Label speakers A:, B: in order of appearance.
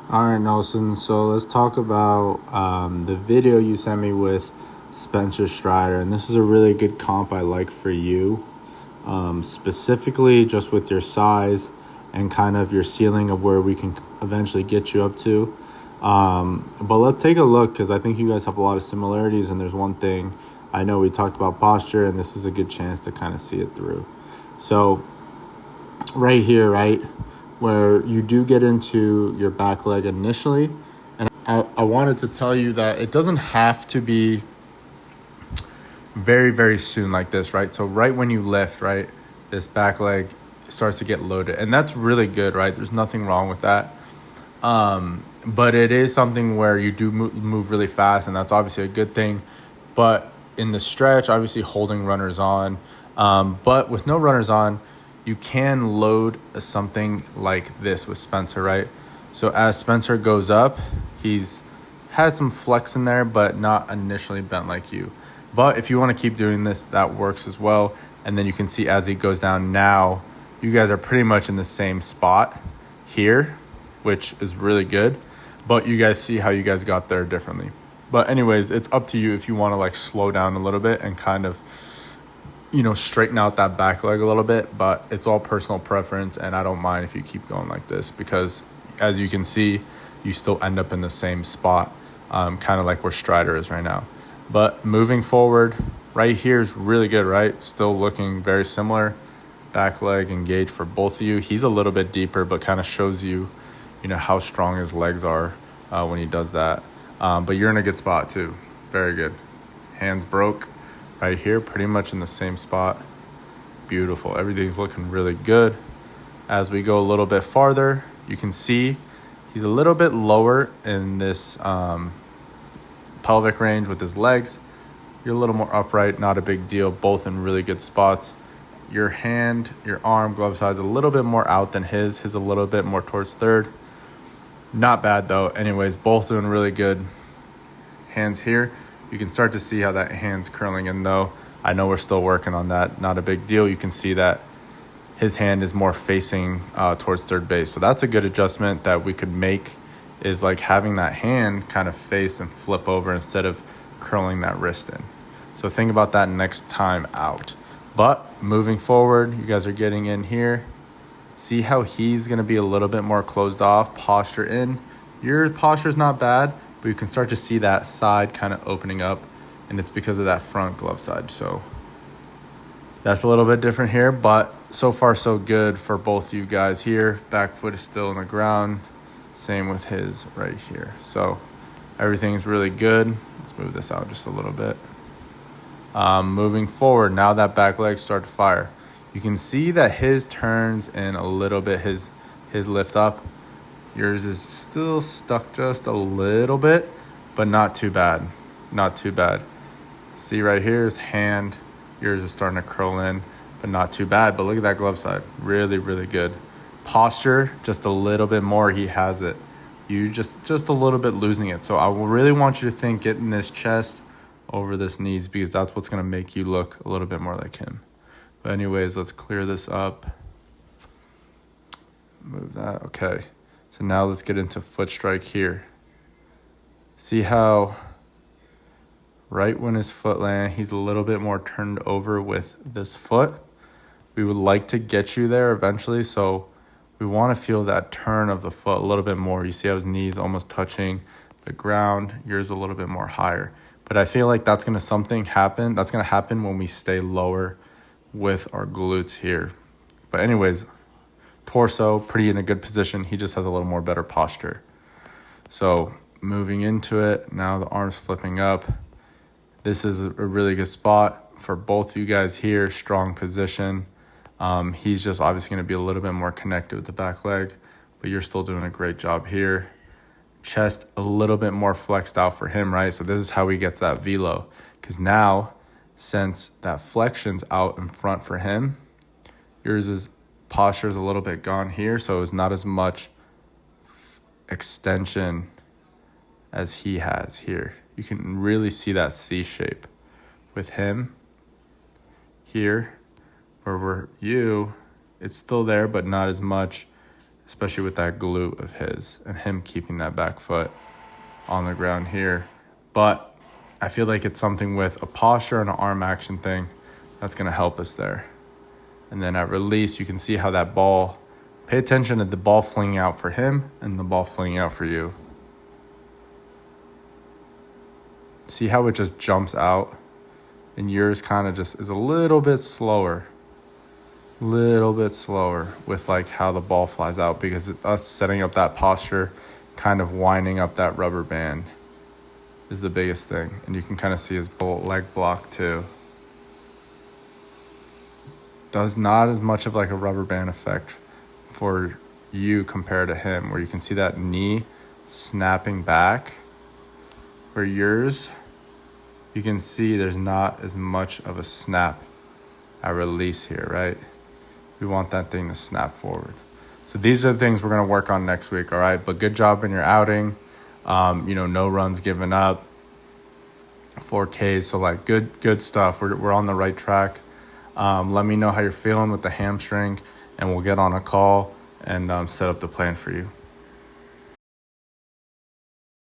A: All right, Nelson. So let's talk about the video you sent me with Spencer Strider. And this is a really good comp I like for you, specifically just with your size and kind of your ceiling of where we can eventually get you up to. But let's take a look because I think you guys have a lot of similarities. And there's one thing I know we talked about posture, and this is a good chance to kind of see it through. So right here, right, where you do get into your back leg initially. And I wanted to tell you that it doesn't have to be very, very soon like this, right? So right when you lift, right, this back leg starts to get loaded. And that's really good, right? There's nothing wrong with that. But it is something where you do move really fast, and that's obviously a good thing. But in the stretch, obviously holding runners on. But with no runners on, you can load something like this with Spencer, right? So as Spencer goes up, has some flex in there, but not initially bent like you. But if you want to keep doing this, that works as well. And then you can see as he goes down now, you guys are pretty much in the same spot here, which is really good. But you guys see how you guys got there differently. But anyways, it's up to you if you want to like slow down a little bit and kind of, straighten out that back leg a little bit, but it's all personal preference, and I don't mind if you keep going like this because, as you can see, you still end up in the same spot, kind of like where Strider is right now. But moving forward, right here is really good, right? Still looking very similar. Back leg engaged for both of you. He's a little bit deeper, but kind of shows you, how strong his legs are when he does that. But you're in a good spot too. Very good. Hands broke. Right here, pretty much in the same spot. Beautiful. Everything's looking really good. As we go a little bit farther, you can see he's a little bit lower in this pelvic range with his legs. You're a little more upright, not a big deal. Both in really good spots. Your hand, your arm, glove size, a little bit more out than his. His a little bit more towards third. Not bad though. Anyways, both doing really good. Hands here. You can start to see how that hand's curling in though. I know we're still working on that. Not a big deal. You can see that his hand is more facing towards third base. So that's a good adjustment that we could make, is like having that hand kind of face and flip over instead of curling that wrist in. So think about that next time out. But moving forward, you guys are getting in here. See how he's going to be a little bit more closed off, posture in. Your posture is not bad, but you can start to see that side kind of opening up, and it's because of that front glove side. So that's a little bit different here, but so far so good for both you guys here. Back foot is still on the ground. Same with his right here. So everything's really good. Let's move this out just a little bit. Moving forward, now that back legs start to fire. You can see that his turns in a little bit, his lift up. Yours is still stuck just a little bit, but not too bad. Not too bad. See right here, his hand. Yours is starting to curl in, but not too bad. But look at that glove side. Really, really good. Posture, just a little bit more. He has it. You just a little bit losing it. So I really want you to think getting this chest over this knees, because that's what's going to make you look a little bit more like him. But anyways, let's clear this up. Move that. Okay. So now let's get into foot strike here. See how right when his foot lands, he's a little bit more turned over with this foot. We would like to get you there eventually, so we want to feel that turn of the foot a little bit more. You see how his knees almost touching the ground. Yours a little bit more higher. But I feel like that's going to happen. That's going to happen when we stay lower with our glutes here. But anyways, torso, pretty in a good position. He just has a little more better posture. So moving into it, now the arms flipping up. This is a really good spot for both you guys here. Strong position. He's just obviously going to be a little bit more connected with the back leg, but you're still doing a great job here. Chest a little bit more flexed out for him, right? So this is how he gets that velo. Because now, since that flexion's out in front for him, yours posture is a little bit gone here, so it's not as much extension as he has here. You can really see that C shape with him here, where it's still there, but not as much especially with that glute of his and him keeping that back foot on the ground here. But I feel like it's something with a posture and an arm action thing that's going to help us there. And then at release, you can see how that ball, pay attention to the ball flinging out for him and the ball flinging out for you. See how it just jumps out, and yours kind of just is a little bit slower with like how the ball flies out, because it's us setting up that posture, kind of winding up that rubber band is the biggest thing. And you can kind of see his leg block too. Does not as much of like a rubber band effect for you compared to him, where you can see that knee snapping back. For yours, you can see there's not as much of a snap at release here, right? We want that thing to snap forward. So these are the things we're going to work on next week, all right? But good job in your outing. No runs given up, 4Ks. So like good stuff. We're on the right track. Let me know how you're feeling with the hamstring, and we'll get on a call and set up the plan for you.